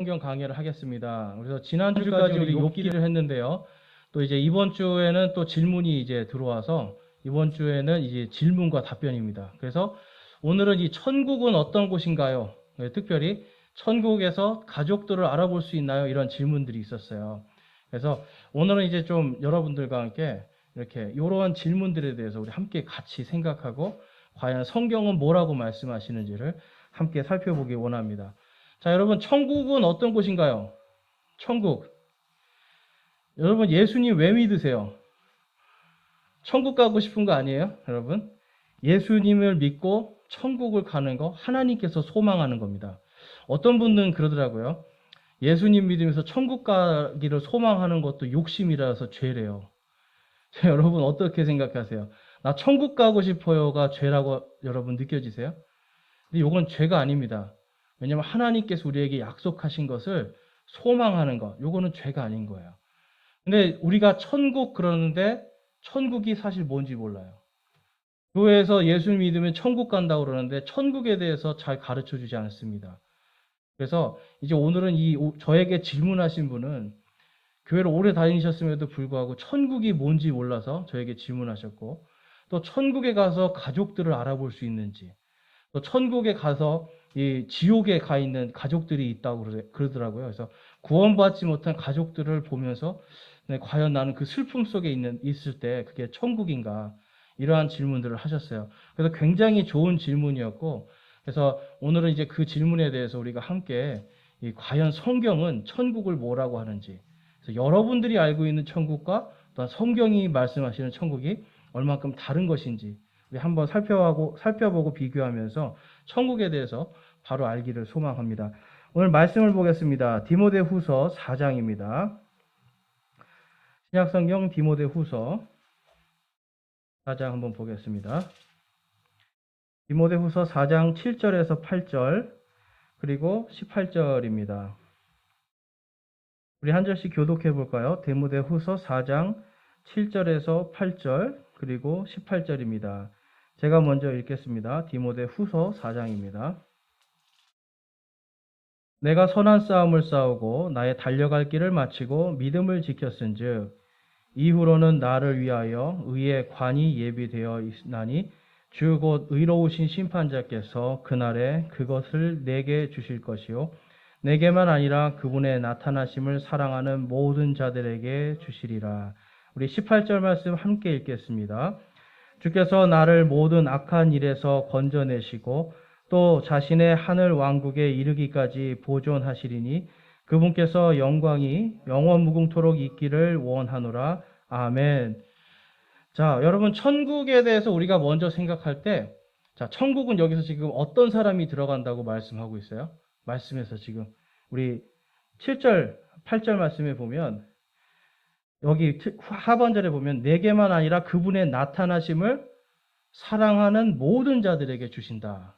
성경 강의를 하겠습니다. 그래서 지난주까지 우리 욥기를 했는데요. 또 이제 이번 주에는 또 질문이 이제 들어와서 이번 주에는 이제 질문과 답변입니다. 그래서 오늘은 이 천국은 어떤 곳인가요? 특별히 천국에서 가족들을 알아볼 수 있나요? 이런 질문들이 있었어요. 그래서 오늘은 이제 좀 여러분들과 함께 이렇게 이러한 질문들에 대해서 우리 함께 같이 생각하고 과연 성경은 뭐라고 말씀하시는지를 함께 살펴보기 원합니다. 자, 여러분, 천국은 어떤 곳인가요? 천국. 여러분, 예수님 왜 믿으세요? 천국 가고 싶은 거 아니에요? 여러분? 예수님을 믿고 천국을 가는 거 하나님께서 소망하는 겁니다. 어떤 분들은 그러더라고요. 예수님 믿으면서 천국 가기를 소망하는 것도 욕심이라서 죄래요. 여러분, 어떻게 생각하세요? 나 천국 가고 싶어요가 죄라고 여러분 느껴지세요? 근데 이건 죄가 아닙니다. 왜냐하면 하나님께서 우리에게 약속하신 것을 소망하는 것, 이거는 죄가 아닌 거예요. 근데 우리가 천국 그러는데 천국이 사실 뭔지 몰라요. 교회에서 예수 믿으면 천국 간다고 그러는데 천국에 대해서 잘 가르쳐 주지 않습니다. 그래서 이제 오늘은 저에게 질문하신 분은 교회를 오래 다니셨음에도 불구하고 천국이 뭔지 몰라서 저에게 질문하셨고, 또 천국에 가서 가족들을 알아볼 수 있는지, 또 천국에 가서 이 지옥에 가 있는 가족들이 있다고 그러더라고요. 그래서 구원받지 못한 가족들을 보면서 과연 나는 그 슬픔 속에 있을 때 그게 천국인가? 이러한 질문들을 하셨어요. 그래서 굉장히 좋은 질문이었고, 그래서 오늘은 이제 그 질문에 대해서 우리가 함께 과연 성경은 천국을 뭐라고 하는지, 그래서 여러분들이 알고 있는 천국과 또 성경이 말씀하시는 천국이 얼만큼 다른 것인지 우리 한번 살펴보고 비교하면서 천국에 대해서 바로 알기를 소망합니다. 오늘 말씀을 보겠습니다. 디모데후서 4장입니다. 신약성경 디모데후서 4장 한번 보겠습니다. 디모데후서 4장 7절에서 8절 그리고 18절입니다. 우리 한 절씩 교독해 볼까요? 디모데후서 4장 7절에서 8절 그리고 18절입니다. 제가 먼저 읽겠습니다. 디모데후서 4장입니다. 내가 선한 싸움을 싸우고 나의 달려갈 길을 마치고 믿음을 지켰은즉 이후로는 나를 위하여 의의 관이 예비되어 있나니 주 곧 의로우신 심판자께서 그날에 그것을 내게 주실 것이요 내게만 아니라 그분의 나타나심을 사랑하는 모든 자들에게 주시리라. 우리 18절 말씀 함께 읽겠습니다. 주께서 나를 모든 악한 일에서 건져내시고 또 자신의 하늘 왕국에 이르기까지 보존하시리니 그분께서 영광이 영원 무궁토록 있기를 원하노라. 아멘. 자, 여러분, 천국에 대해서 우리가 먼저 생각할 때, 자, 천국은 여기서 지금 어떤 사람이 들어간다고 말씀하고 있어요? 말씀에서 지금 우리 7절, 8절 말씀에 보면 여기 하반절에 보면 내게만 아니라 그분의 나타나심을 사랑하는 모든 자들에게 주신다.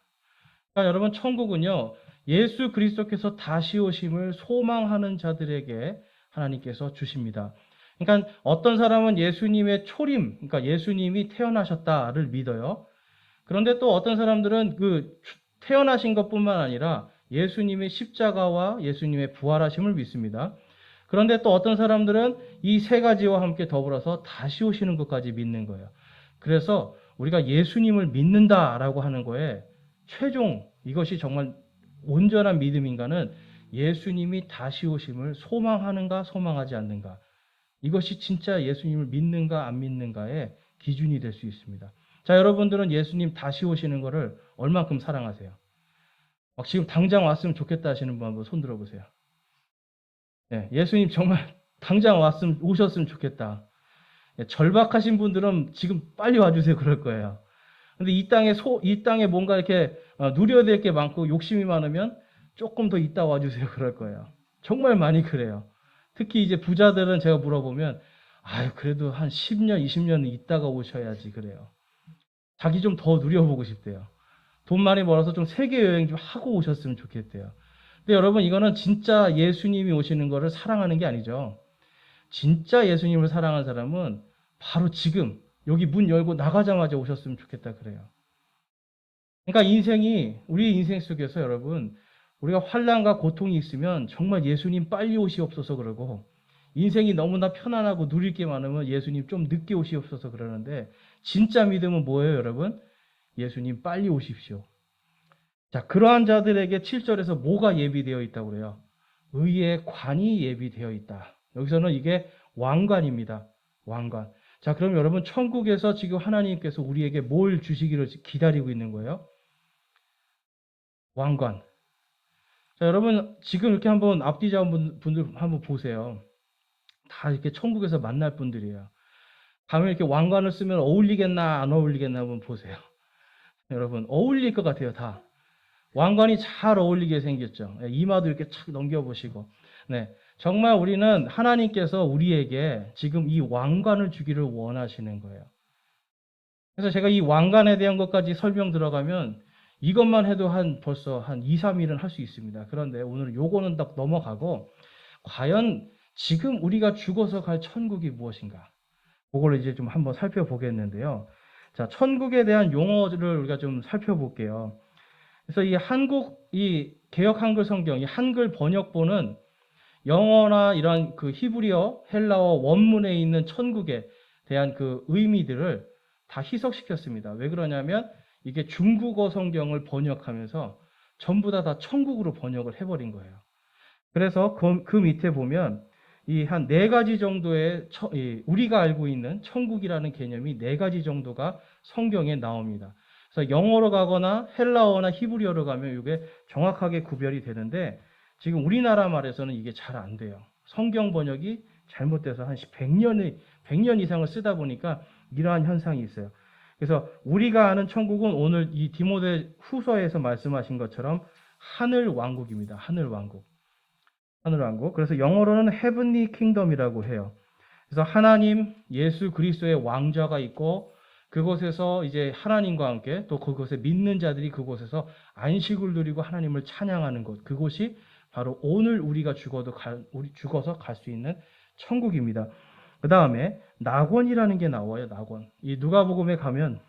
그러니까 여러분, 천국은요, 예수 그리스도께서 다시 오심을 소망하는 자들에게 하나님께서 주십니다. 그러니까 어떤 사람은 예수님의 초림, 그러니까 예수님이 태어나셨다를 믿어요. 그런데 또 어떤 사람들은 그 태어나신 것뿐만 아니라 예수님의 십자가와 예수님의 부활하심을 믿습니다. 그런데 또 어떤 사람들은 이 세 가지와 함께 더불어서 다시 오시는 것까지 믿는 거예요. 그래서 우리가 예수님을 믿는다라고 하는 거에 최종 이것이 정말 온전한 믿음인가는 예수님이 다시 오심을 소망하는가 소망하지 않는가, 이것이 진짜 예수님을 믿는가 안 믿는가의 기준이 될 수 있습니다. 자, 여러분들은 예수님 다시 오시는 것을 얼만큼 사랑하세요? 막 지금 당장 왔으면 좋겠다 하시는 분 한번 손 들어보세요. 네, 예수님 정말 당장 오셨으면 좋겠다. 네, 절박하신 분들은 지금 빨리 와주세요 그럴 거예요. 근데 이 땅에 뭔가 이렇게 누려야 될 게 많고 욕심이 많으면 조금 더 있다 와주세요 그럴 거예요. 정말 많이 그래요. 특히 이제 부자들은 제가 물어보면 아유 그래도 한 10년, 20년 있다가 오셔야지 그래요. 자기 좀 더 누려보고 싶대요. 돈 많이 벌어서 좀 세계 여행 좀 하고 오셨으면 좋겠대요. 근데 여러분 이거는 진짜 예수님이 오시는 거를 사랑하는 게 아니죠. 진짜 예수님을 사랑하는 사람은 바로 지금 여기 문 열고 나가자마자 오셨으면 좋겠다 그래요. 그러니까 우리 인생 속에서 여러분 우리가 환난과 고통이 있으면 정말 예수님 빨리 오시옵소서 그러고, 인생이 너무나 편안하고 누릴 게 많으면 예수님 좀 늦게 오시옵소서 그러는데, 진짜 믿음은 뭐예요, 여러분? 예수님 빨리 오십시오. 자, 그러한 자들에게 7절에서 뭐가 예비되어 있다고 그래요? 의의 관이 예비되어 있다. 여기서는 이게 왕관입니다. 왕관. 자, 그럼 여러분, 천국에서 지금 하나님께서 우리에게 뭘 주시기를 기다리고 있는 거예요? 왕관. 자, 여러분, 지금 이렇게 한번 앞뒤 잡은 분들 한번 보세요. 다 이렇게 천국에서 만날 분들이에요. 다음에 이렇게 왕관을 쓰면 어울리겠나, 안 어울리겠나 한번 보세요. 여러분, 어울릴 것 같아요, 다. 왕관이 잘 어울리게 생겼죠. 이마도 이렇게 착 넘겨보시고. 네. 정말 우리는 하나님께서 우리에게 지금 이 왕관을 주기를 원하시는 거예요. 그래서 제가 이 왕관에 대한 것까지 설명 들어가면 이것만 해도 벌써 한 2, 3일은 할 수 있습니다. 그런데 오늘 요거는 딱 넘어가고, 과연 지금 우리가 죽어서 갈 천국이 무엇인가? 그걸 이제 좀 한번 살펴보겠는데요. 자, 천국에 대한 용어를 우리가 좀 살펴볼게요. 그래서 이 개역 한글 성경, 이 한글 번역본은 영어나 이런 그 히브리어, 헬라어 원문에 있는 천국에 대한 그 의미들을 다 희석시켰습니다. 왜 그러냐면 이게 중국어 성경을 번역하면서 전부 다 천국으로 번역을 해버린 거예요. 그래서 그 밑에 보면 이 한 네 가지 정도의 우리가 알고 있는 천국이라는 개념이 네 가지 정도가 성경에 나옵니다. 그래서 영어로 가거나 헬라어나 히브리어로 가면 이게 정확하게 구별이 되는데, 지금 우리나라 말에서는 이게 잘 안 돼요. 성경 번역이 잘못돼서 한 100년 이상을 쓰다 보니까 이러한 현상이 있어요. 그래서 우리가 아는 천국은 오늘 이 디모데 후서에서 말씀하신 것처럼 하늘 왕국입니다. 하늘 왕국. 하늘 왕국. 그래서 영어로는 헤븐리 킹덤이라고 해요. 그래서 하나님, 예수 그리스도의 왕좌가 있고, 그곳에서 이제 하나님과 함께 또 그곳에 믿는 자들이 그곳에서 안식을 누리고 하나님을 찬양하는 곳, 그곳이 바로 오늘 우리가 죽어서 갈 수 있는 천국입니다. 그 다음에 낙원이라는 게 나와요. 낙원. 이 누가복음에 가면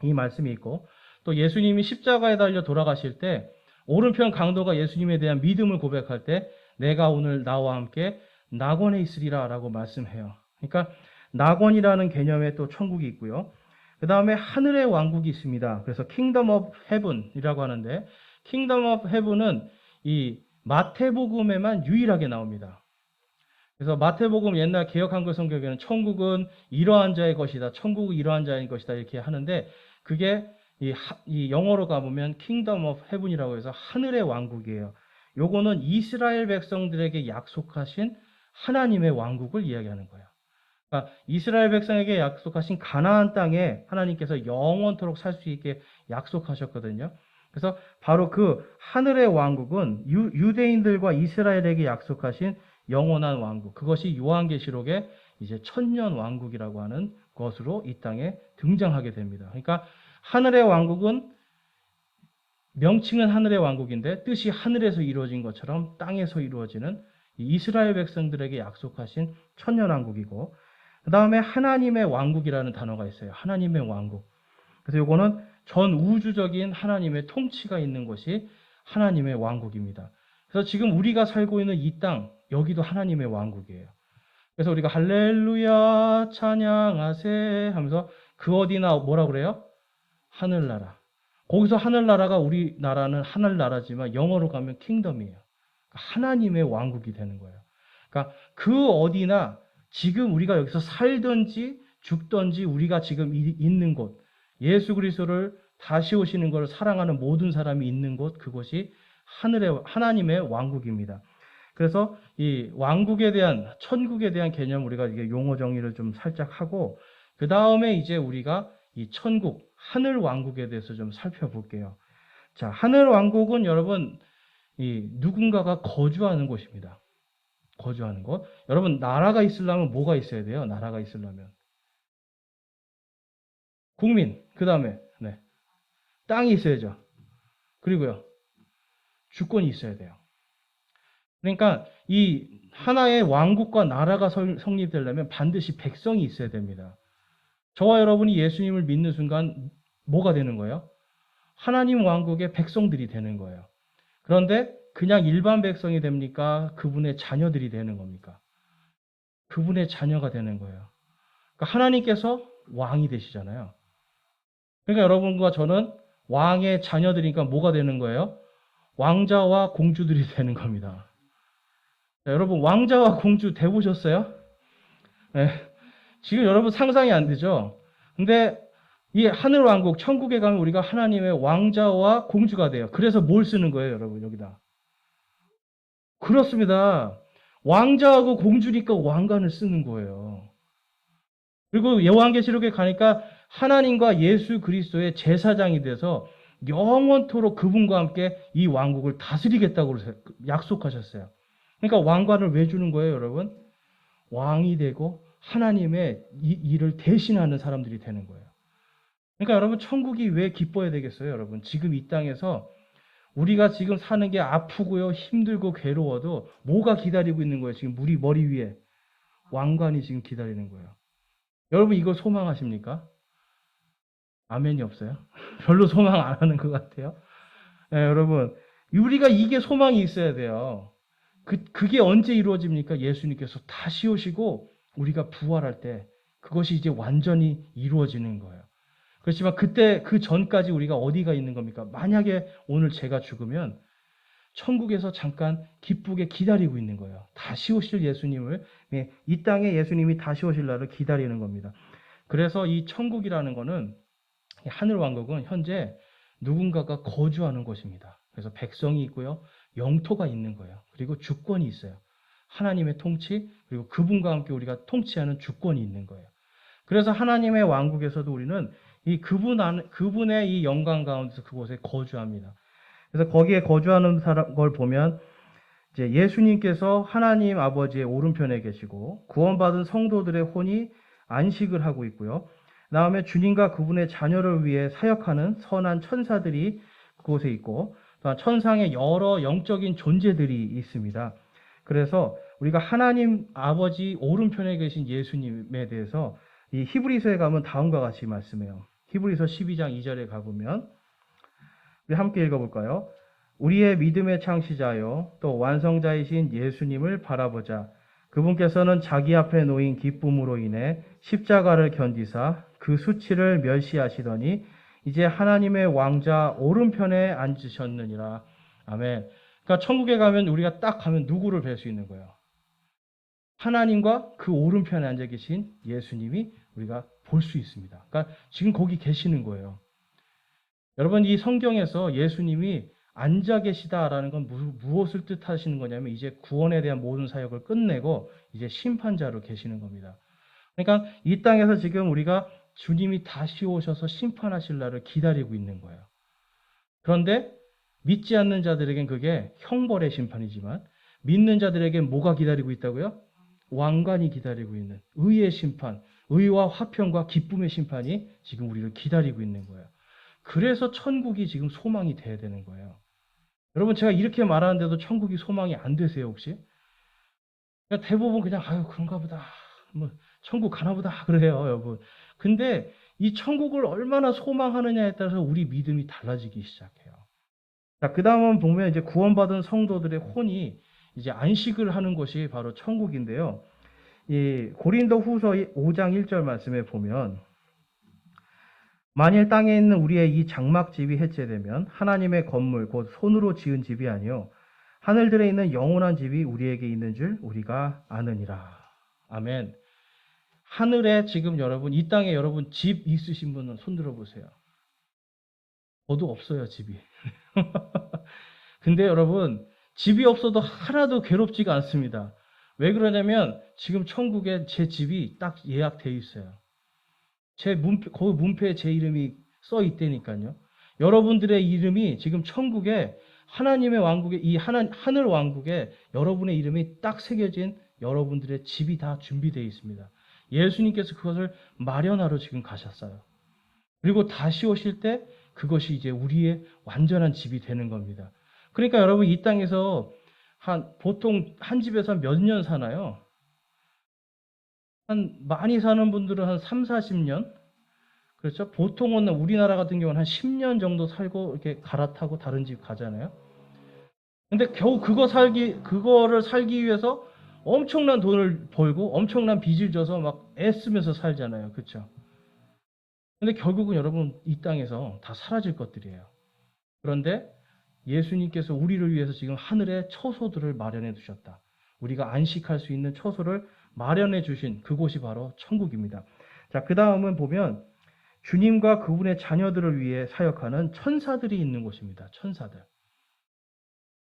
이 말씀이 있고, 또 예수님이 십자가에 달려 돌아가실 때 오른편 강도가 예수님에 대한 믿음을 고백할 때 내가 오늘 나와 함께 낙원에 있으리라 라고 말씀해요. 그러니까 낙원이라는 개념의 또 천국이 있고요. 그 다음에 하늘의 왕국이 있습니다. 그래서 킹덤 오브 헤븐이라고 하는데, 킹덤 오브 헤븐은 이 마태복음에만 유일하게 나옵니다. 그래서 마태복음 옛날 개역 한글 성경에는 천국은 이러한 자의 것이다, 천국은 이러한 자의 것이다 이렇게 하는데, 그게 이 영어로 가보면 킹덤 오브 헤븐이라고 해서 하늘의 왕국이에요. 요거는 이스라엘 백성들에게 약속하신 하나님의 왕국을 이야기하는 거예요. 그러니까 이스라엘 백성에게 약속하신 가나안 땅에 하나님께서 영원토록 살 수 있게 약속하셨거든요. 그래서 바로 그 하늘의 왕국은 유대인들과 이스라엘에게 약속하신 영원한 왕국, 그것이 요한계시록에 이제 천년 왕국이라고 하는 것으로 이 땅에 등장하게 됩니다. 그러니까 하늘의 왕국은 명칭은 하늘의 왕국인데 뜻이 하늘에서 이루어진 것처럼 땅에서 이루어지는 이스라엘 백성들에게 약속하신 천년 왕국이고, 그 다음에 하나님의 왕국이라는 단어가 있어요. 하나님의 왕국. 그래서 이거는 전 우주적인 하나님의 통치가 있는 것이 하나님의 왕국입니다. 그래서 지금 우리가 살고 있는 이 땅, 여기도 하나님의 왕국이에요. 그래서 우리가 할렐루야 찬양하세 하면서 그 어디나 뭐라 그래요? 하늘나라. 거기서 하늘나라가 우리나라는 하늘나라지만 영어로 가면 킹덤이에요. 하나님의 왕국이 되는 거예요. 그러니까 그 어디나 지금 우리가 여기서 살든지 죽든지 우리가 지금 있는 곳, 예수 그리스도를 다시 오시는 것을 사랑하는 모든 사람이 있는 곳, 그것이 하나님의 왕국입니다. 그래서 이 왕국에 대한, 천국에 대한 개념 우리가 이게 용어 정의를 좀 살짝 하고, 그 다음에 이제 우리가 이 천국, 하늘 왕국에 대해서 좀 살펴볼게요. 자, 하늘 왕국은 여러분, 이 누군가가 거주하는 곳입니다. 거주하는 곳. 여러분, 나라가 있으려면 뭐가 있어야 돼요? 나라가 있으려면. 국민, 그 다음에, 네. 땅이 있어야죠. 그리고요, 주권이 있어야 돼요. 그러니까 이 하나의 왕국과 나라가 성립되려면 반드시 백성이 있어야 됩니다. 저와 여러분이 예수님을 믿는 순간 뭐가 되는 거예요? 하나님 왕국의 백성들이 되는 거예요. 그런데 그냥 일반 백성이 됩니까? 그분의 자녀들이 되는 겁니까? 그분의 자녀가 되는 거예요. 그러니까 하나님께서 왕이 되시잖아요. 그러니까 여러분과 저는 왕의 자녀들이니까 뭐가 되는 거예요? 왕자와 공주들이 되는 겁니다. 자, 여러분 왕자와 공주 돼보셨어요? 네. 지금 여러분 상상이 안 되죠? 근데 이 하늘왕국, 천국에 가면 우리가 하나님의 왕자와 공주가 돼요. 그래서 뭘 쓰는 거예요, 여러분, 여기다? 그렇습니다. 왕자하고 공주니까 왕관을 쓰는 거예요. 그리고 요한계시록에 가니까 하나님과 예수 그리스도의 제사장이 돼서 영원토록 그분과 함께 이 왕국을 다스리겠다고 약속하셨어요. 그러니까 왕관을 왜 주는 거예요, 여러분? 왕이 되고 하나님의 이 일을 대신하는 사람들이 되는 거예요. 그러니까 여러분 천국이 왜 기뻐야 되겠어요, 여러분? 지금 이 땅에서 우리가 지금 사는 게 아프고요, 힘들고 괴로워도 뭐가 기다리고 있는 거예요? 지금 우리 머리 위에 왕관이 지금 기다리는 거예요. 여러분 이거 소망하십니까? 아멘이 없어요? 별로 소망 안 하는 것 같아요. 네, 여러분 우리가 이게 소망이 있어야 돼요. 그게 언제 이루어집니까? 예수님께서 다시 오시고 우리가 부활할 때 그것이 이제 완전히 이루어지는 거예요. 그렇지만 그때 그 전까지 우리가 어디가 있는 겁니까? 만약에 오늘 제가 죽으면 천국에서 잠깐 기쁘게 기다리고 있는 거예요. 다시 오실 예수님을, 이 땅에 예수님이 다시 오실 날을 기다리는 겁니다. 그래서 이 천국이라는 거는 하늘 왕국은 현재 누군가가 거주하는 곳입니다. 그래서 백성이 있고요, 영토가 있는 거예요. 그리고 주권이 있어요. 하나님의 통치, 그리고 그분과 함께 우리가 통치하는 주권이 있는 거예요. 그래서 하나님의 왕국에서도 우리는 이 그분의 이 영광 가운데서 그곳에 거주합니다. 그래서 거기에 거주하는 걸 보면 이제 예수님께서 하나님 아버지의 오른편에 계시고 구원받은 성도들의 혼이 안식을 하고 있고요. 그다음에 주님과 그분의 자녀를 위해 사역하는 선한 천사들이 그곳에 있고 또한 천상의 여러 영적인 존재들이 있습니다. 그래서 우리가 하나님 아버지 오른편에 계신 예수님에 대해서 이 히브리서에 가면 다음과 같이 말씀해요. 히브리서 12장 2절에 가보면 우리 함께 읽어볼까요? 우리의 믿음의 창시자요 또 완성자이신 예수님을 바라보자. 그분께서는 자기 앞에 놓인 기쁨으로 인해 십자가를 견디사 그 수치를 멸시하시더니 이제 하나님의 왕자 오른편에 앉으셨느니라. 아멘. 그러니까 천국에 가면 우리가 딱 가면 누구를 뵐 수 있는 거예요? 하나님과 그 오른편에 앉아 계신 예수님이 우리가 볼 수 있습니다. 그러니까 지금 거기 계시는 거예요. 여러분 이 성경에서 예수님이 앉아 계시다라는 건 무엇을 뜻하시는 거냐면 이제 구원에 대한 모든 사역을 끝내고 이제 심판자로 계시는 겁니다. 그러니까 이 땅에서 지금 우리가 주님이 다시 오셔서 심판하실 날을 기다리고 있는 거예요. 그런데 믿지 않는 자들에겐 그게 형벌의 심판이지만 믿는 자들에겐 뭐가 기다리고 있다고요? 왕관이 기다리고 있는 의의 심판, 의와 화평과 기쁨의 심판이 지금 우리를 기다리고 있는 거예요. 그래서 천국이 지금 소망이 돼야 되는 거예요. 여러분 제가 이렇게 말하는데도 천국이 소망이 안 되세요 혹시? 그러니까 대부분 그냥 아유 그런가 보다 뭐 천국 가나 보다 그래요 여러분. 근데 이 천국을 얼마나 소망하느냐에 따라서 우리 믿음이 달라지기 시작해요. 자, 그 다음은 보면 이제 구원받은 성도들의 혼이 이제 안식을 하는 곳이 바로 천국인데요. 이 고린도 후서 5장 1절 말씀에 보면 만일 땅에 있는 우리의 이 장막집이 해체되면 하나님의 건물 곧 손으로 지은 집이 아니요 하늘들에 있는 영원한 집이 우리에게 있는 줄 우리가 아느니라. 아멘. 하늘에 지금 여러분 이 땅에 여러분 집 있으신 분은 손 들어보세요. 저도 없어요 집이. 근데 여러분 집이 없어도 하나도 괴롭지가 않습니다. 왜 그러냐면 지금 천국에 제 집이 딱 예약돼 있어요. 제 거기 문패에 제 이름이 써 있다니까요. 여러분들의 이름이 지금 천국에 하나님의 왕국에 이 하늘 왕국에 여러분의 이름이 딱 새겨진 여러분들의 집이 다 준비되어 있습니다. 예수님께서 그것을 마련하러 지금 가셨어요. 그리고 다시 오실 때 그것이 이제 우리의 완전한 집이 되는 겁니다. 그러니까 여러분 이 땅에서 보통 한 집에서 몇 년 사나요? 많이 사는 분들은 한 3, 40년? 그렇죠? 보통은 우리나라 같은 경우는 한 10년 정도 살고 이렇게 갈아타고 다른 집 가잖아요. 근데 겨우 그거를 살기 위해서 엄청난 돈을 벌고 엄청난 빚을 져서 막 애쓰면서 살잖아요. 그렇죠? 근데 결국은 여러분 이 땅에서 다 사라질 것들이에요. 그런데 예수님께서 우리를 위해서 지금 하늘에 처소들을 마련해 두셨다. 우리가 안식할 수 있는 처소를 마련해 주신 그곳이 바로 천국입니다. 자, 그 다음은 보면 주님과 그분의 자녀들을 위해 사역하는 천사들이 있는 곳입니다. 천사들.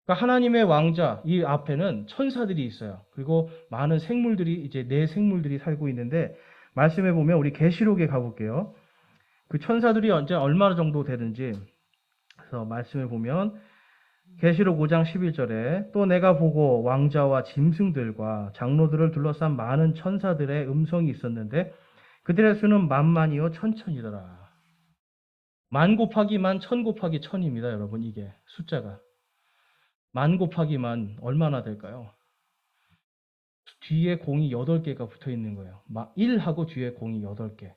그러니까 하나님의 왕자 이 앞에는 천사들이 있어요. 그리고 많은 생물들이 이제 네 생물들이 살고 있는데 말씀해 보면 우리 계시록에 가볼게요. 그 천사들이 언제 얼마나 정도 되는지 그래서 말씀해 보면 계시록 5장 11절에 또 내가 보고 왕자와 짐승들과 장로들을 둘러싼 많은 천사들의 음성이 있었는데 그들의 수는 만만이요 천천이더라. 만 곱하기 만, 천 곱하기 천입니다, 여러분. 이게 숫자가 만 곱하기 만 얼마나 될까요? 뒤에 공이 8개가 붙어 있는 거예요. 1하고 뒤에 공이 8개.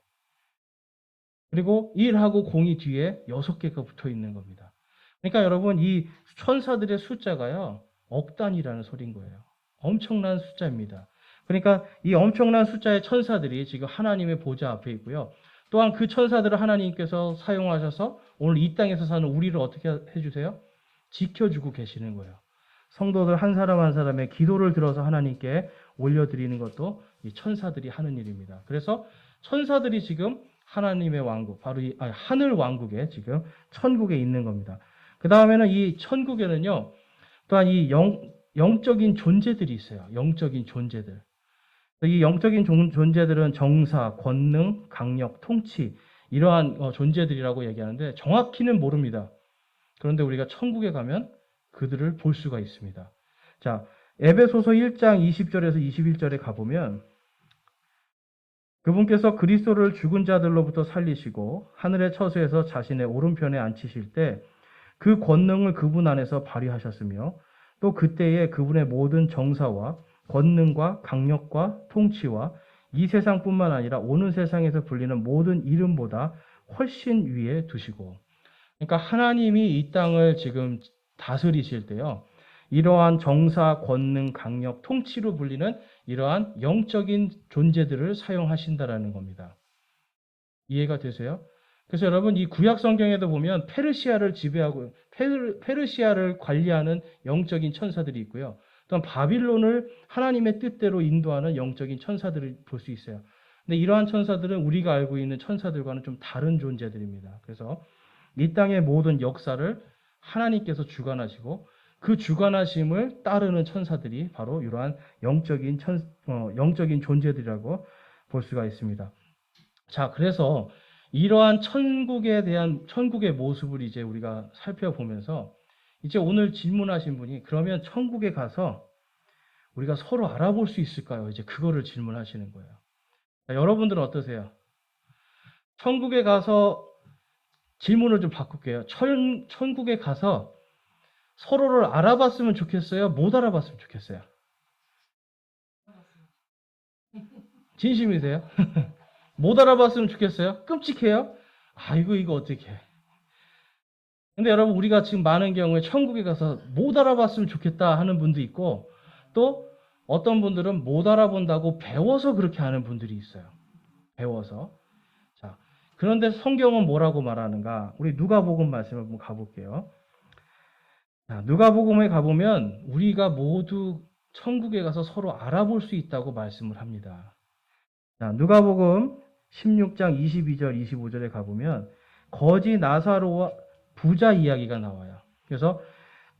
그리고 1하고 공이 뒤에 6개가 붙어 있는 겁니다. 그러니까 여러분 이 천사들의 숫자가요. 억 단위라는 소린 거예요. 엄청난 숫자입니다. 그러니까 이 엄청난 숫자의 천사들이 지금 하나님의 보좌 앞에 있고요. 또한 그 천사들을 하나님께서 사용하셔서 오늘 이 땅에서 사는 우리를 어떻게 해주세요? 지켜주고 계시는 거예요. 성도들 한 사람 한 사람의 기도를 들어서 하나님께 올려드리는 것도 이 천사들이 하는 일입니다. 그래서 천사들이 지금 하나님의 왕국, 바로 이 하늘 왕국에 지금 천국에 있는 겁니다. 그 다음에는 이 천국에는요, 또한 이 영적인 존재들이 있어요. 영적인 존재들. 이 영적인 존재들은 정사, 권능, 강력, 통치 이러한 존재들이라고 얘기하는데 정확히는 모릅니다. 그런데 우리가 천국에 가면 그들을 볼 수가 있습니다. 자, 에베소서 1장 20절에서 21절에 가보면 그분께서 그리스도를 죽은 자들로부터 살리시고 하늘의 처소에서 자신의 오른편에 앉히실 때 그 권능을 그분 안에서 발휘하셨으며 또 그때에 그분의 모든 정사와 권능과 강력과 통치와 이 세상뿐만 아니라 오는 세상에서 불리는 모든 이름보다 훨씬 위에 두시고 그러니까 하나님이 이 땅을 지금 다스리실 때요. 이러한 정사, 권능, 강력, 통치로 불리는 이러한 영적인 존재들을 사용하신다라는 겁니다. 이해가 되세요? 그래서 여러분 이 구약 성경에도 보면 페르시아를 지배하고 페르시아를 관리하는 영적인 천사들이 있고요. 또한 바빌론을 하나님의 뜻대로 인도하는 영적인 천사들을 볼 수 있어요. 근데 이러한 천사들은 우리가 알고 있는 천사들과는 좀 다른 존재들입니다. 그래서 이 땅의 모든 역사를 하나님께서 주관하시고 그 주관하심을 따르는 천사들이 바로 이러한 영적인 존재들이라고 볼 수가 있습니다. 자, 그래서 이러한 천국의 모습을 이제 우리가 살펴보면서 이제 오늘 질문하신 분이 그러면 천국에 가서 우리가 서로 알아볼 수 있을까요? 이제 그거를 질문하시는 거예요. 자, 여러분들은 어떠세요? 천국에 가서 질문을 좀 바꿀게요. 천국에 가서 서로를 알아봤으면 좋겠어요? 못 알아봤으면 좋겠어요? 진심이세요? 못 알아봤으면 좋겠어요? 끔찍해요? 아이고, 이거 어떻게 해. 근데 여러분, 우리가 지금 많은 경우에 천국에 가서 못 알아봤으면 좋겠다 하는 분도 있고, 또 어떤 분들은 못 알아본다고 배워서 그렇게 하는 분들이 있어요. 배워서. 자, 그런데 성경은 뭐라고 말하는가? 우리 누가복음 말씀을 한번 가볼게요. 자, 누가복음에 가보면 우리가 모두 천국에 가서 서로 알아볼 수 있다고 말씀을 합니다. 자, 누가복음 16장 22절, 25절에 가보면 거지 나사로와 부자 이야기가 나와요. 그래서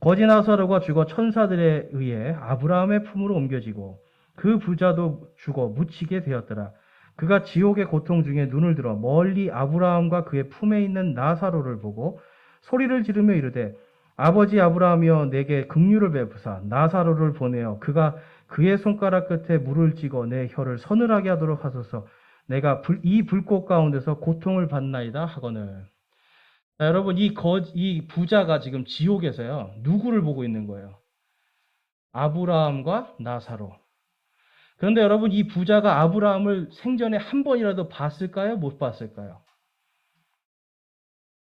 거지 나사로가 죽어 천사들에 의해 아브라함의 품으로 옮겨지고 그 부자도 죽어 묻히게 되었더라. 그가 지옥의 고통 중에 눈을 들어 멀리 아브라함과 그의 품에 있는 나사로를 보고 소리를 지르며 이르되 아버지 아브라함이여 내게 긍휼을 베푸사 나사로를 보내어 그가 그의 손가락 끝에 물을 찍어 내 혀를 서늘하게 하도록 하소서. 내가 이 불꽃 가운데서 고통을 받나이다 하거늘. 자, 여러분 이 부자가 지금 지옥에서요 누구를 보고 있는 거예요? 아브라함과 나사로. 그런데 여러분 이 부자가 아브라함을 생전에 한 번이라도 봤을까요? 못 봤을까요?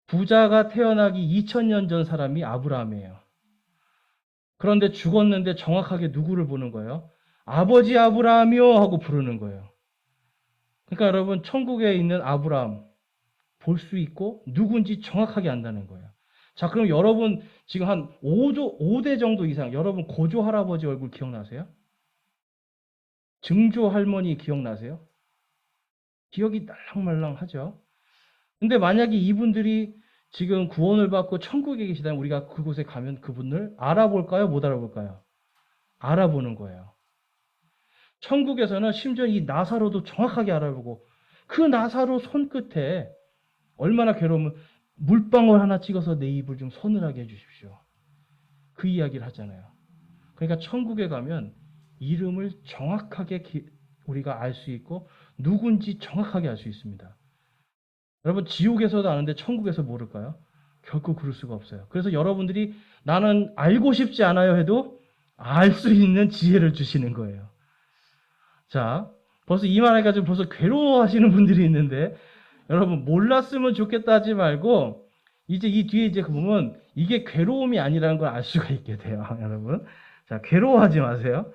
부자가 태어나기 2000년 전 사람이 아브라함이에요. 그런데 죽었는데 정확하게 누구를 보는 거예요? 아버지 아브라함이요 하고 부르는 거예요. 그러니까 여러분 천국에 있는 아브라함 볼 수 있고 누군지 정확하게 안다는 거예요. 자, 그럼 여러분 지금 한 5대 정도 이상 여러분 고조 할아버지 얼굴 기억나세요? 증조 할머니 기억나세요? 기억이 날랑말랑하죠. 근데 만약에 이분들이 지금 구원을 받고 천국에 계시다면 우리가 그곳에 가면 그분을 알아볼까요? 못 알아볼까요? 알아보는 거예요. 천국에서는 심지어 이 나사로도 정확하게 알아보고 그 나사로 손끝에 얼마나 괴로우면 물방울 하나 찍어서 내 입을 좀 서늘하게 해주십시오. 그 이야기를 하잖아요. 그러니까 천국에 가면 이름을 정확하게 우리가 알 수 있고 누군지 정확하게 알 수 있습니다. 여러분 지옥에서도 아는데 천국에서 모를까요? 결코 그럴 수가 없어요. 그래서 여러분들이 나는 알고 싶지 않아요 해도 알 수 있는 지혜를 주시는 거예요. 자, 벌써 이 말해가지고 벌써 괴로워하시는 분들이 있는데 여러분 몰랐으면 좋겠다 하지 말고 이제 이 뒤에 이제 보면 이게 괴로움이 아니라는 걸 알 수가 있게 돼요. 여러분. 자, 괴로워하지 마세요.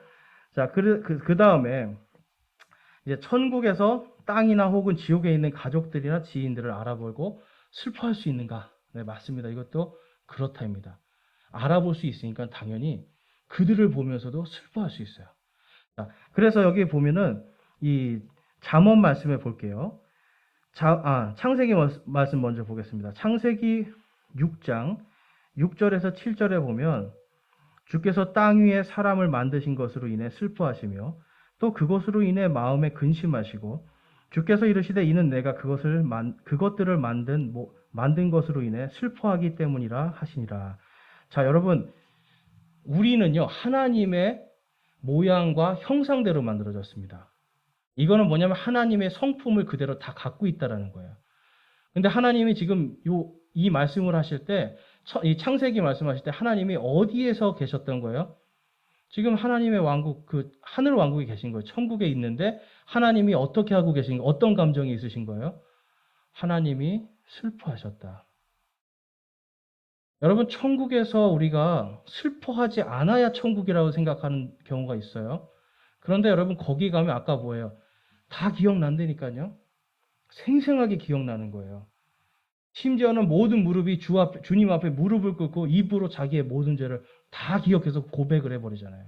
자, 그 다음에 이제 천국에서 땅이나 혹은 지옥에 있는 가족들이나 지인들을 알아보고 슬퍼할 수 있는가? 네, 맞습니다. 이것도 그렇다입니다. 알아볼 수 있으니까 당연히 그들을 보면서도 슬퍼할 수 있어요. 자, 그래서 여기 보면은 이 잠언 말씀을 볼게요. 창세기 말씀 먼저 보겠습니다. 창세기 6장 6절에서 7절에 보면 주께서 땅 위에 사람을 만드신 것으로 인해 슬퍼하시며 또 그것으로 인해 마음에 근심하시고 주께서 이르시되 이는 내가 그것들을 만든 것으로 인해 슬퍼하기 때문이라 하시니라. 자, 여러분 우리는요 하나님의 모양과 형상대로 만들어졌습니다. 이거는 뭐냐면 하나님의 성품을 그대로 다 갖고 있다라는 거예요. 근데 하나님이 지금 이 말씀을 하실 때, 이 창세기 말씀하실 때 하나님이 어디에서 계셨던 거예요? 지금 하나님의 왕국, 그 하늘 왕국에 계신 거예요. 천국에 있는데 하나님이 어떻게 하고 계신, 어떤 감정이 있으신 거예요? 하나님이 슬퍼하셨다. 여러분 천국에서 우리가 슬퍼하지 않아야 천국이라고 생각하는 경우가 있어요. 그런데 여러분 거기 가면 아까 뭐예요? 다 기억난다니까요. 생생하게 기억나는 거예요. 심지어는 모든 무릎이 주님 앞에 무릎을 꿇고 입으로 자기의 모든 죄를 다 기억해서 고백을 해버리잖아요.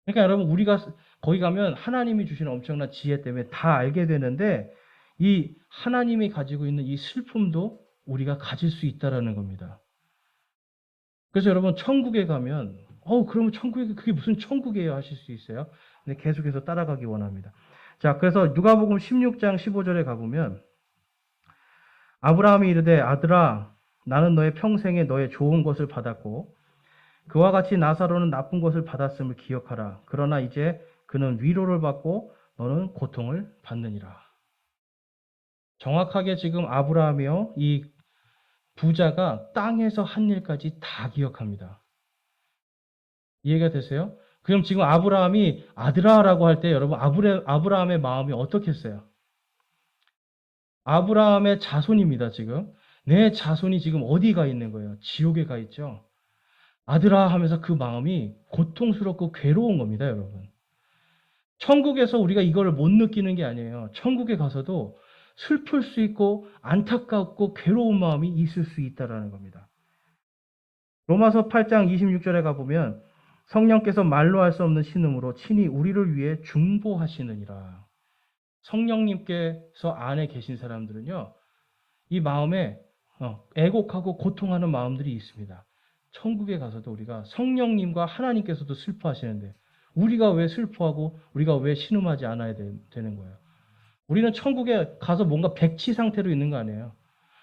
그러니까 여러분 우리가 거기 가면 하나님이 주시는 엄청난 지혜 때문에 다 알게 되는데 이 하나님이 가지고 있는 이 슬픔도 우리가 가질 수 있다라는 겁니다. 그래서 여러분 천국에 가면 그러면 천국에 그게 무슨 천국이에요 하실 수 있어요. 근데 계속해서 따라가기 원합니다. 자, 그래서 누가복음 16장 15절에 가보면 아브라함이 이르되 아들아 나는 너의 평생에 너의 좋은 것을 받았고 그와 같이 나사로는 나쁜 것을 받았음을 기억하라. 그러나 이제 그는 위로를 받고 너는 고통을 받느니라. 정확하게 지금 아브라함이요 이 부자가 땅에서 한 일까지 다 기억합니다. 이해가 되세요? 그럼 지금 아브라함이 아들아라고 할 때 여러분 아브라함의 마음이 어떻겠어요? 아브라함의 자손입니다, 지금. 내 자손이 지금 어디 가 있는 거예요? 지옥에 가 있죠? 아들아 하면서 그 마음이 고통스럽고 괴로운 겁니다, 여러분. 천국에서 우리가 이거를 못 느끼는 게 아니에요. 천국에 가서도 슬플 수 있고 안타깝고 괴로운 마음이 있을 수 있다는 겁니다. 로마서 8장 26절에 가보면 성령께서 말로 할 수 없는 신음으로 친히 우리를 위해 중보하시느니라. 성령님께서 안에 계신 사람들은요, 이 마음에 애곡하고 고통하는 마음들이 있습니다. 천국에 가서도 우리가 성령님과 하나님께서도 슬퍼하시는데 우리가 왜 슬퍼하고 우리가 왜 신음하지 않아야 되는 거예요? 우리는 천국에 가서 뭔가 백치 상태로 있는 거 아니에요.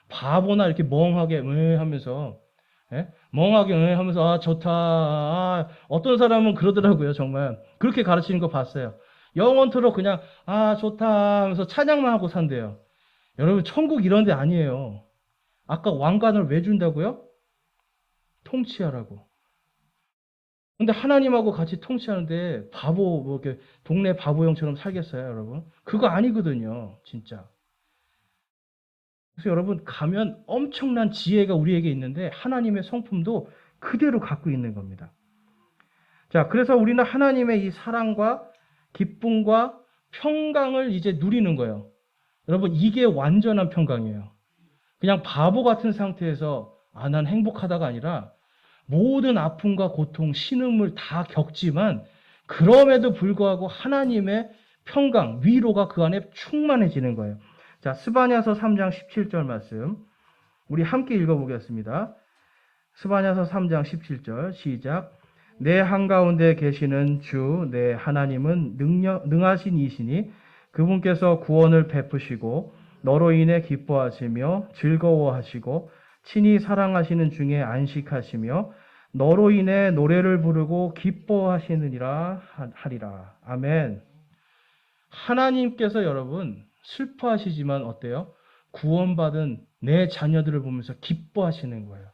바보나 이렇게 멍하게 하면서 멍하게 하면서 좋다. 어떤 사람은 그러더라고요. 정말 그렇게 가르치는 거 봤어요. 영원토록 그냥 좋다 하면서 찬양만 하고 산대요. 여러분 천국 이런 데 아니에요. 아까 왕관을 왜 준다고요? 통치하라고. 근데 하나님하고 같이 통치하는데 이렇게 동네 바보형처럼 살겠어요, 여러분? 그거 아니거든요, 진짜. 그래서 여러분 가면 엄청난 지혜가 우리에게 있는데 하나님의 성품도 그대로 갖고 있는 겁니다. 자, 그래서 우리는 하나님의 이 사랑과 기쁨과 평강을 이제 누리는 거예요. 여러분, 이게 완전한 평강이에요. 그냥 바보 같은 상태에서 난 행복하다가 아니라 모든 아픔과 고통, 신음을 다 겪지만 그럼에도 불구하고 하나님의 평강, 위로가 그 안에 충만해지는 거예요. 자, 스바냐서 3장 17절 말씀 우리 함께 읽어보겠습니다. 스바냐서 3장 17절 시작. 내 한가운데 계시는 주 내 하나님은 능하신 이시니 그분께서 구원을 베푸시고 너로 인해 기뻐하시며 즐거워하시고 친히 사랑하시는 중에 안식하시며 너로 인해 노래를 부르고 기뻐하시느니라 하리라. 아멘. 하나님께서 여러분 슬퍼하시지만 어때요? 구원받은 내 자녀들을 보면서 기뻐하시는 거예요.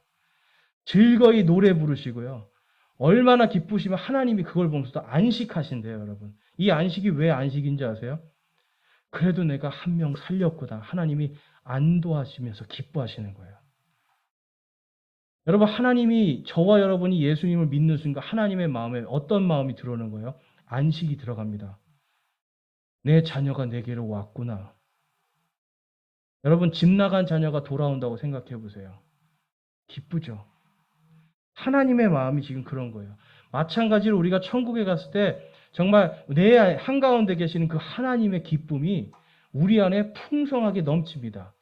즐거이 노래 부르시고요. 얼마나 기쁘시면 하나님이 그걸 보면서도 안식하신대요, 여러분. 이 안식이 왜 안식인지 아세요? 그래도 내가 한 명 살렸구나. 하나님이 안도하시면서 기뻐하시는 거예요. 여러분, 하나님이 저와 여러분이 예수님을 믿는 순간 하나님의 마음에 어떤 마음이 들어오는 거예요? 안식이 들어갑니다. 내 자녀가 내게로 왔구나. 여러분, 집 나간 자녀가 돌아온다고 생각해 보세요. 기쁘죠? 하나님의 마음이 지금 그런 거예요. 마찬가지로 우리가 천국에 갔을 때 정말 내 한가운데 계시는 그 하나님의 기쁨이 우리 안에 풍성하게 넘칩니다.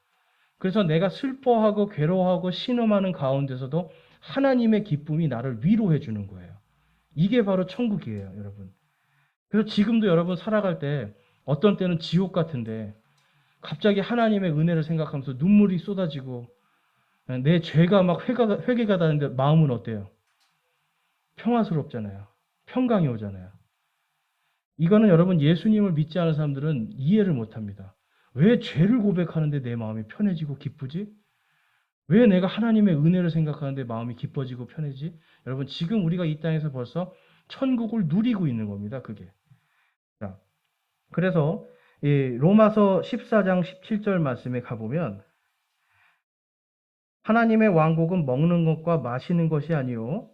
그래서 내가 슬퍼하고 괴로워하고 신음하는 가운데서도 하나님의 기쁨이 나를 위로해 주는 거예요. 이게 바로 천국이에요, 여러분. 그래서 지금도 여러분 살아갈 때 어떤 때는 지옥 같은데 갑자기 하나님의 은혜를 생각하면서 눈물이 쏟아지고 내 죄가 막 회개가 되는데 마음은 어때요? 평화스럽잖아요. 평강이 오잖아요. 이거는 여러분 예수님을 믿지 않은 사람들은 이해를 못합니다. 왜 죄를 고백하는데 내 마음이 편해지고 기쁘지? 왜 내가 하나님의 은혜를 생각하는데 마음이 기뻐지고 편해지? 여러분 지금 우리가 이 땅에서 벌써 천국을 누리고 있는 겁니다. 그게. 자, 그래서 이 로마서 14장 17절 말씀에 가보면 하나님의 왕국은 먹는 것과 마시는 것이 아니요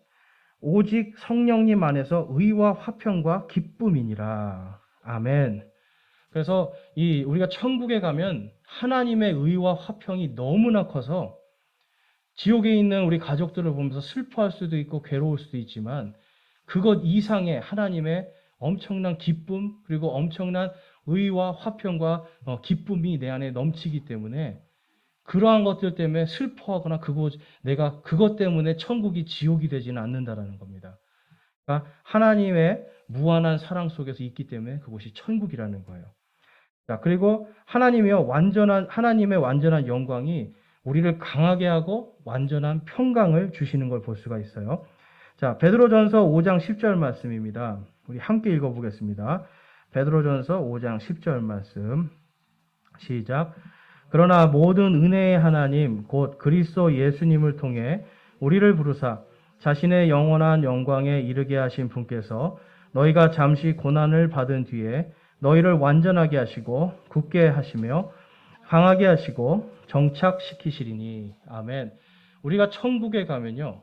오직 성령님 안에서 의와 화평과 기쁨이니라. 아멘. 그래서 우리가 천국에 가면 하나님의 의와 화평이 너무나 커서 지옥에 있는 우리 가족들을 보면서 슬퍼할 수도 있고 괴로울 수도 있지만 그것 이상의 하나님의 엄청난 기쁨 그리고 엄청난 의와 화평과 기쁨이 내 안에 넘치기 때문에 그러한 것들 때문에 슬퍼하거나 내가 그것 때문에 천국이 지옥이 되지는 않는다라는 겁니다. 그러니까 하나님의 무한한 사랑 속에서 있기 때문에 그곳이 천국이라는 거예요. 자, 그리고 하나님의 완전한 영광이 우리를 강하게 하고 완전한 평강을 주시는 걸 볼 수가 있어요. 자, 베드로전서 5장 10절 말씀입니다. 우리 함께 읽어보겠습니다. 베드로전서 5장 10절 말씀 시작. 그러나 모든 은혜의 하나님 곧 그리스도 예수님을 통해 우리를 부르사 자신의 영원한 영광에 이르게 하신 분께서 너희가 잠시 고난을 받은 뒤에 너희를 완전하게 하시고 굳게 하시며 강하게 하시고 정착시키시리니. 아멘. 우리가 천국에 가면요.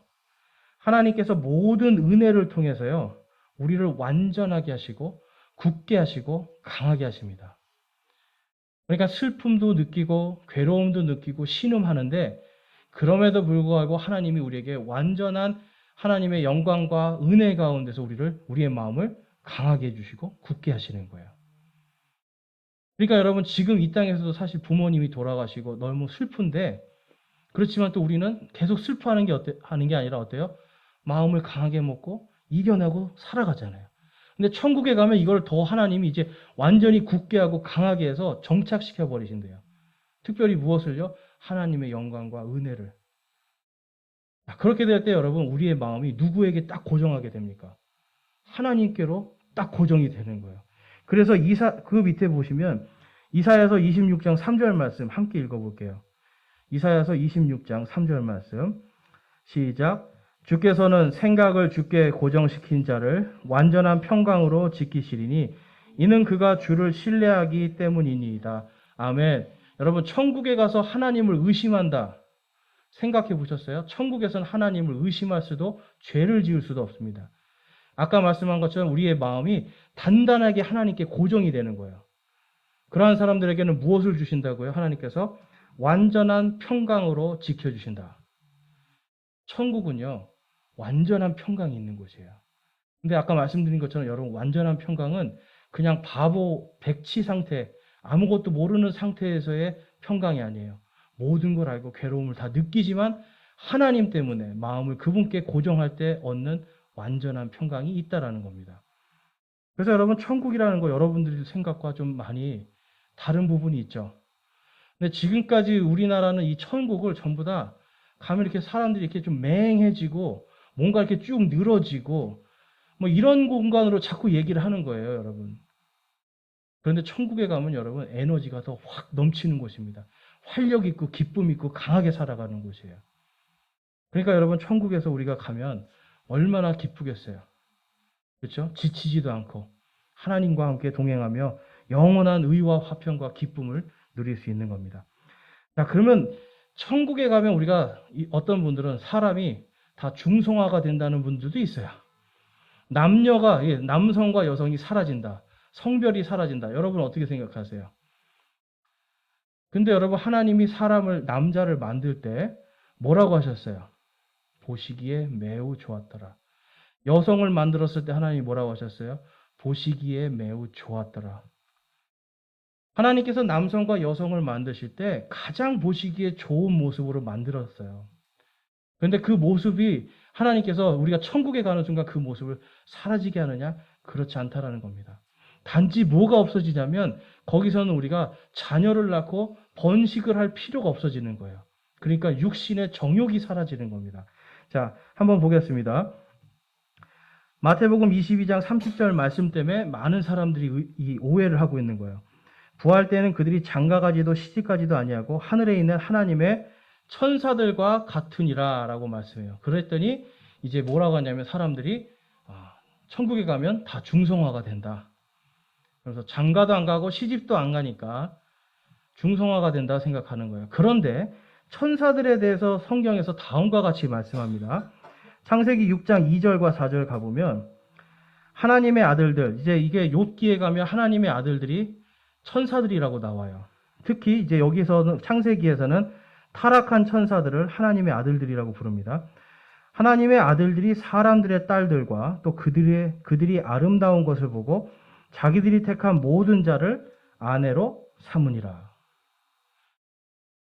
하나님께서 모든 은혜를 통해서요. 우리를 완전하게 하시고 굳게 하시고 강하게 하십니다. 그러니까 슬픔도 느끼고 괴로움도 느끼고 신음하는데 그럼에도 불구하고 하나님이 우리에게 완전한 하나님의 영광과 은혜 가운데서 우리의 마음을 강하게 해주시고 굳게 하시는 거예요. 그러니까 여러분 지금 이 땅에서도 사실 부모님이 돌아가시고 너무 슬픈데 그렇지만 또 우리는 계속 슬퍼하는 게 아니라 어때요? 마음을 강하게 먹고 이겨내고 살아가잖아요. 근데 천국에 가면 이걸 더 하나님이 이제 완전히 굳게 하고 강하게 해서 정착시켜 버리신대요. 특별히 무엇을요? 하나님의 영광과 은혜를. 그렇게 될 때 여러분 우리의 마음이 누구에게 딱 고정하게 됩니까? 하나님께로 딱 고정이 되는 거예요. 그래서 그 밑에 보시면 이사야서 26장 3절 말씀 함께 읽어볼게요. 이사야서 26장 3절 말씀 시작. 주께서는 생각을 주께 고정시킨 자를 완전한 평강으로 지키시리니 이는 그가 주를 신뢰하기 때문이니이다. 아멘. 여러분 천국에 가서 하나님을 의심한다. 생각해 보셨어요? 천국에서는 하나님을 의심할 수도 죄를 지을 수도 없습니다. 아까 말씀한 것처럼 우리의 마음이 단단하게 하나님께 고정이 되는 거예요. 그러한 사람들에게는 무엇을 주신다고요? 하나님께서 완전한 평강으로 지켜주신다. 천국은요, 완전한 평강이 있는 곳이에요. 근데 아까 말씀드린 것처럼 여러분, 완전한 평강은 그냥 바보, 백치 상태, 아무것도 모르는 상태에서의 평강이 아니에요. 모든 걸 알고 괴로움을 다 느끼지만 하나님 때문에 마음을 그분께 고정할 때 얻는 완전한 평강이 있다라는 겁니다. 그래서 여러분, 천국이라는 거 여러분들의 생각과 좀 많이 다른 부분이 있죠. 근데 지금까지 우리나라는 이 천국을 전부 다 가면 이렇게 사람들이 이렇게 좀 맹해지고 뭔가 이렇게 쭉 늘어지고 뭐 이런 공간으로 자꾸 얘기를 하는 거예요, 여러분. 그런데 천국에 가면 여러분 에너지가 더 확 넘치는 곳입니다. 활력 있고 기쁨 있고 강하게 살아가는 곳이에요. 그러니까 여러분 천국에서 우리가 가면 얼마나 기쁘겠어요. 그렇죠? 지치지도 않고 하나님과 함께 동행하며 영원한 의와 화평과 기쁨을 누릴 수 있는 겁니다. 자, 그러면 천국에 가면 우리가 어떤 분들은 사람이 다 중성화가 된다는 분들도 있어요. 남녀가 남성과 여성이 사라진다. 성별이 사라진다. 여러분 어떻게 생각하세요? 근데 여러분 하나님이 사람을 남자를 만들 때 뭐라고 하셨어요? 보시기에 매우 좋았더라. 여성을 만들었을 때 하나님이 뭐라고 하셨어요? 보시기에 매우 좋았더라. 하나님께서 남성과 여성을 만드실 때 가장 보시기에 좋은 모습으로 만들었어요. 그런데 그 모습이 하나님께서 우리가 천국에 가는 순간 그 모습을 사라지게 하느냐? 그렇지 않다라는 겁니다. 단지 뭐가 없어지냐면 거기서는 우리가 자녀를 낳고 번식을 할 필요가 없어지는 거예요. 그러니까 육신의 정욕이 사라지는 겁니다. 자, 한번 보겠습니다. 마태복음 22장 30절 말씀 때문에 많은 사람들이 이 오해를 하고 있는 거예요. 부활 때는 그들이 장가가지도 시집가지도 아니하고 하늘에 있는 하나님의 천사들과 같으니라 라고 말씀해요. 그랬더니 이제 뭐라고 하냐면 사람들이 천국에 가면 다 중성화가 된다. 그래서 장가도 안 가고 시집도 안 가니까 중성화가 된다 생각하는 거예요. 그런데 천사들에 대해서 성경에서 다음과 같이 말씀합니다. 창세기 6장 2절과 4절 가보면 하나님의 아들들, 이제 이게 욥기에 가면 하나님의 아들들이 천사들이라고 나와요. 특히 이제 여기서는 창세기에서는 타락한 천사들을 하나님의 아들들이라고 부릅니다. 하나님의 아들들이 사람들의 딸들과 또 그들이 아름다운 것을 보고 자기들이 택한 모든 자를 아내로 삼으니라.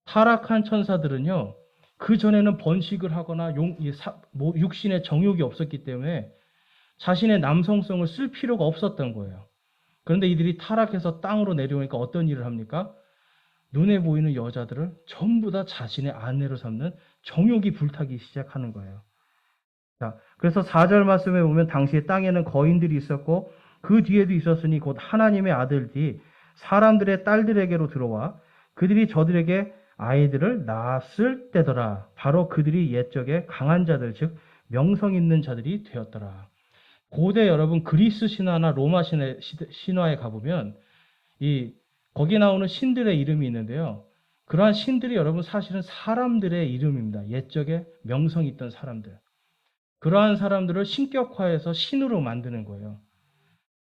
타락한 천사들은요, 그 전에는 번식을 하거나 육신의 정욕이 없었기 때문에 자신의 남성성을 쓸 필요가 없었던 거예요. 그런데 이들이 타락해서 땅으로 내려오니까 어떤 일을 합니까? 눈에 보이는 여자들을 전부 다 자신의 아내로 삼는 정욕이 불타기 시작하는 거예요. 자, 그래서 4절 말씀에 보면 당시에 땅에는 거인들이 있었고 그 뒤에도 있었으니 곧 하나님의 아들들이 사람들의 딸들에게로 들어와 그들이 저들에게 아이들을 낳았을 때더라. 바로 그들이 옛적에 강한 자들, 즉 명성 있는 자들이 되었더라. 고대 여러분 그리스 신화나 로마 신화에 가보면 거기 나오는 신들의 이름이 있는데요. 그러한 신들이 여러분 사실은 사람들의 이름입니다. 옛적에 명성 있던 사람들. 그러한 사람들을 신격화해서 신으로 만드는 거예요.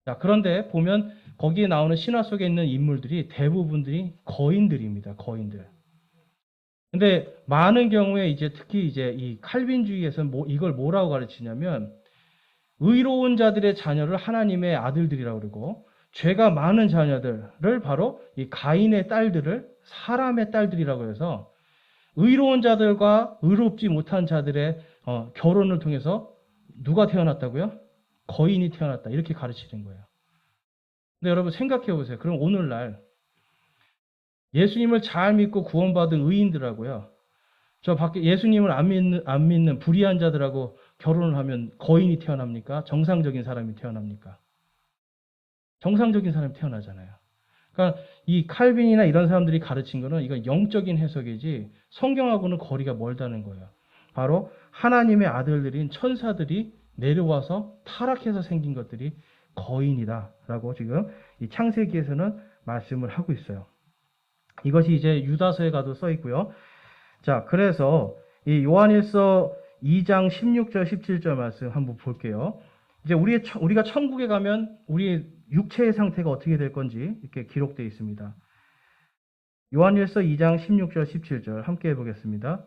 자, 그런데 보면 거기에 나오는 신화 속에 있는 인물들이 대부분들이 거인들입니다. 거인들. 근데 많은 경우에 이제 특히 이제 이 칼빈주의에서는 이걸 뭐라고 가르치냐면 의로운 자들의 자녀를 하나님의 아들들이라고 그러고 죄가 많은 자녀들을 바로 이 가인의 딸들을 사람의 딸들이라고 해서 의로운 자들과 의롭지 못한 자들의 결혼을 통해서 누가 태어났다고요? 거인이 태어났다. 이렇게 가르치는 거예요. 근데 여러분 생각해 보세요. 그럼 오늘날 예수님을 잘 믿고 구원받은 의인들하고요. 저 밖에 예수님을 안 믿는 불의한 자들하고 결혼을 하면 거인이 태어납니까? 정상적인 사람이 태어납니까? 정상적인 사람이 태어나잖아요. 그러니까 이 칼빈이나 이런 사람들이 가르친 거는 이건 영적인 해석이지 성경하고는 거리가 멀다는 거예요. 바로 하나님의 아들들인 천사들이 내려와서 타락해서 생긴 것들이 거인이다라고 지금 이 창세기에서는 말씀을 하고 있어요. 이것이 이제 유다서에 가도 써 있고요. 자, 그래서 이 요한일서 2장 16절 17절 말씀 한번 볼게요. 이제 우리가 천국에 가면 우리의 육체의 상태가 어떻게 될 건지 이렇게 기록되어 있습니다. 요한일서 2장 16절 17절 함께 해보겠습니다.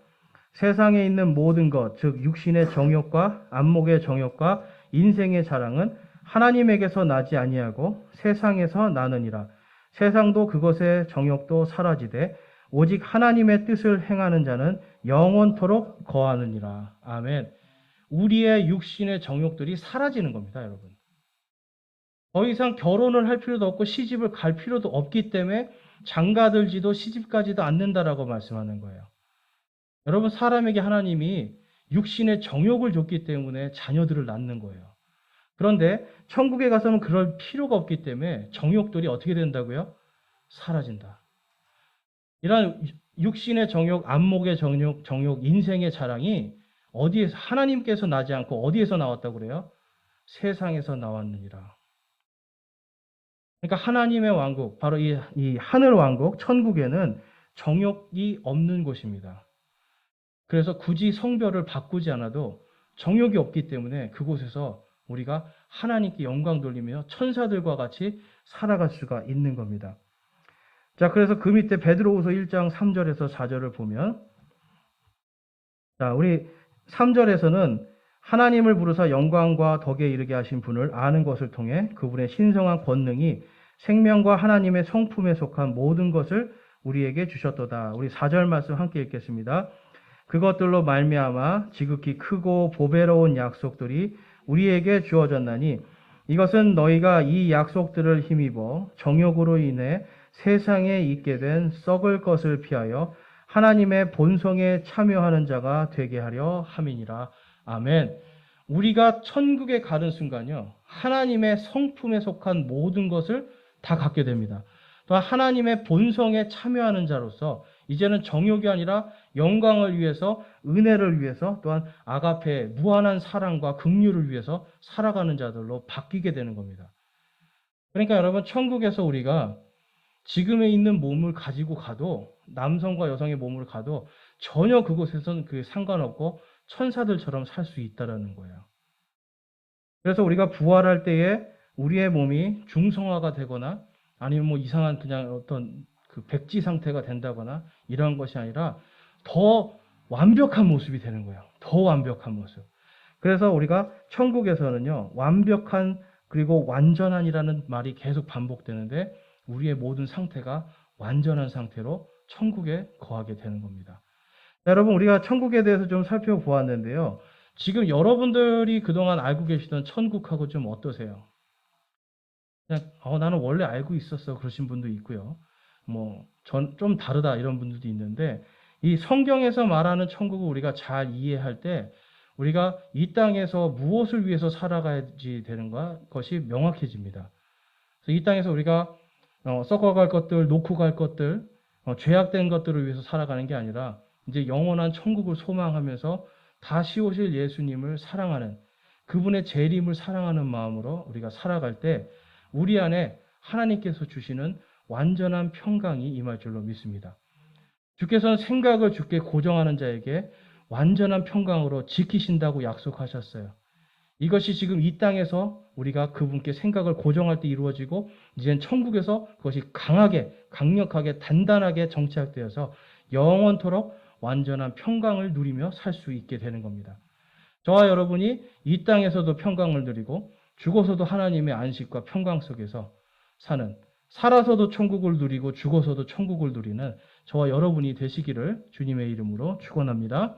세상에 있는 모든 것, 즉 육신의 정욕과 안목의 정욕과 인생의 자랑은 하나님에게서 나지 아니하고 세상에서 나느니라. 세상도 그것의 정욕도 사라지되 오직 하나님의 뜻을 행하는 자는 영원토록 거하느니라. 아멘. 우리의 육신의 정욕들이 사라지는 겁니다, 여러분. 더 이상 결혼을 할 필요도 없고 시집을 갈 필요도 없기 때문에 장가들지도 시집가지도 않는다라고 말씀하는 거예요. 여러분, 사람에게 하나님이 육신의 정욕을 줬기 때문에 자녀들을 낳는 거예요. 그런데 천국에 가서는 그럴 필요가 없기 때문에 정욕들이 어떻게 된다고요? 사라진다. 이런 육신의 정욕, 안목의 정욕, 인생의 자랑이 어디에서, 하나님께서 나지 않고 어디에서 나왔다고 그래요? 세상에서 나왔느니라. 그러니까 하나님의 왕국, 바로 이 하늘 왕국, 천국에는 정욕이 없는 곳입니다. 그래서 굳이 성별을 바꾸지 않아도 정욕이 없기 때문에 그곳에서 우리가 하나님께 영광 돌리며 천사들과 같이 살아갈 수가 있는 겁니다. 자, 그래서 그 밑에 베드로후서 1장 3절에서 4절을 보면, 자, 우리 3절에서는 하나님을 부르사 영광과 덕에 이르게 하신 분을 아는 것을 통해 그분의 신성한 권능이 생명과 하나님의 성품에 속한 모든 것을 우리에게 주셨도다. 우리 4절 말씀 함께 읽겠습니다. 그것들로 말미암아 지극히 크고 보배로운 약속들이 우리에게 주어졌나니 이것은 너희가 이 약속들을 힘입어 정욕으로 인해 세상에 있게 된 썩을 것을 피하여 하나님의 본성에 참여하는 자가 되게 하려 함이니라. 아멘. 우리가 천국에 가는 순간요, 하나님의 성품에 속한 모든 것을 다 갖게 됩니다. 또한 하나님의 본성에 참여하는 자로서 이제는 정욕이 아니라 영광을 위해서, 은혜를 위해서, 또한 아가페, 무한한 사랑과 긍휼을 위해서 살아가는 자들로 바뀌게 되는 겁니다. 그러니까 여러분, 천국에서 우리가 지금에 있는 몸을 가지고 가도, 남성과 여성의 몸을 가도 전혀 그곳에서는 그 상관없고 천사들처럼 살 수 있다라는 거예요. 그래서 우리가 부활할 때에 우리의 몸이 중성화가 되거나 아니면 뭐 이상한 그냥 어떤 그 백지 상태가 된다거나 이런 것이 아니라 더 완벽한 모습이 되는 거예요. 더 완벽한 모습. 그래서 우리가 천국에서는요, 완벽한 그리고 완전한이라는 말이 계속 반복되는데 우리의 모든 상태가 완전한 상태로 천국에 거하게 되는 겁니다. 자, 여러분, 우리가 천국에 대해서 좀 살펴보았는데요. 지금 여러분들이 그동안 알고 계시던 천국하고 좀 어떠세요? 그냥 나는 원래 알고 있었어 그러신 분도 있고요. 좀 다르다 이런 분들도 있는데, 이 성경에서 말하는 천국을 우리가 잘 이해할 때 우리가 이 땅에서 무엇을 위해서 살아가야지 되는 것이 명확해집니다. 그래서 이 땅에서 우리가 썩어갈 것들, 놓고 갈 것들, 죄악된 것들을 위해서 살아가는 게 아니라 이제 영원한 천국을 소망하면서 다시 오실 예수님을 사랑하는, 그분의 재림을 사랑하는 마음으로 우리가 살아갈 때 우리 안에 하나님께서 주시는 완전한 평강이 임할 줄로 믿습니다. 주께서는 생각을 주께 고정하는 자에게 완전한 평강으로 지키신다고 약속하셨어요. 이것이 지금 이 땅에서 우리가 그분께 생각을 고정할 때 이루어지고, 이젠 천국에서 그것이 강하게, 강력하게, 단단하게 정착되어서 영원토록 완전한 평강을 누리며 살 수 있게 되는 겁니다. 저와 여러분이 이 땅에서도 평강을 누리고 죽어서도 하나님의 안식과 평강 속에서 살아서도 천국을 누리고 죽어서도 천국을 누리는 저와 여러분이 되시기를 주님의 이름으로 축원합니다.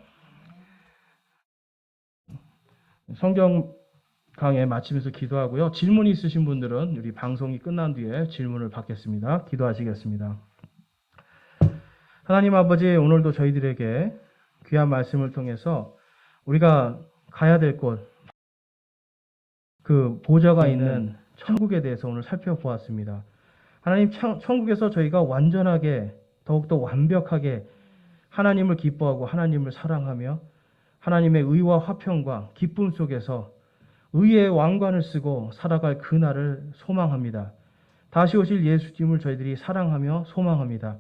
성경 강의 마치면서 기도하고요. 질문 있으신 분들은 우리 방송이 끝난 뒤에 질문을 받겠습니다. 기도하시겠습니다. 하나님 아버지, 오늘도 저희들에게 귀한 말씀을 통해서 우리가 가야 될 곳, 그 보좌가 있는 천국에 대해서 오늘 살펴보았습니다. 하나님, 천국에서 저희가 완전하게, 더욱더 완벽하게 하나님을 기뻐하고 하나님을 사랑하며 하나님의 의와 화평과 기쁨 속에서 의의 왕관을 쓰고 살아갈 그날을 소망합니다. 다시 오실 예수님을 저희들이 사랑하며 소망합니다.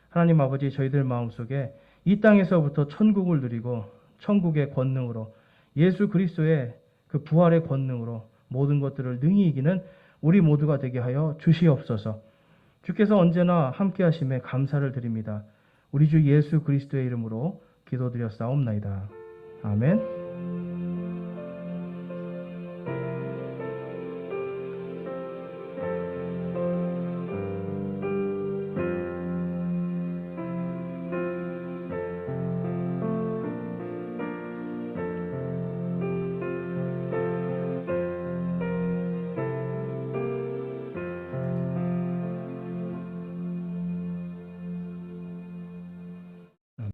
하나님 아버지, 저희들 마음속에 이 땅에서부터 천국을 누리고 천국의 권능으로, 예수 그리스도의 그 부활의 권능으로 모든 것들을 능히 이기는 우리 모두가 되게 하여 주시옵소서. 주께서 언제나 함께 하심에 감사를 드립니다. 우리 주 예수 그리스도의 이름으로 기도드렸사옵나이다. 아멘.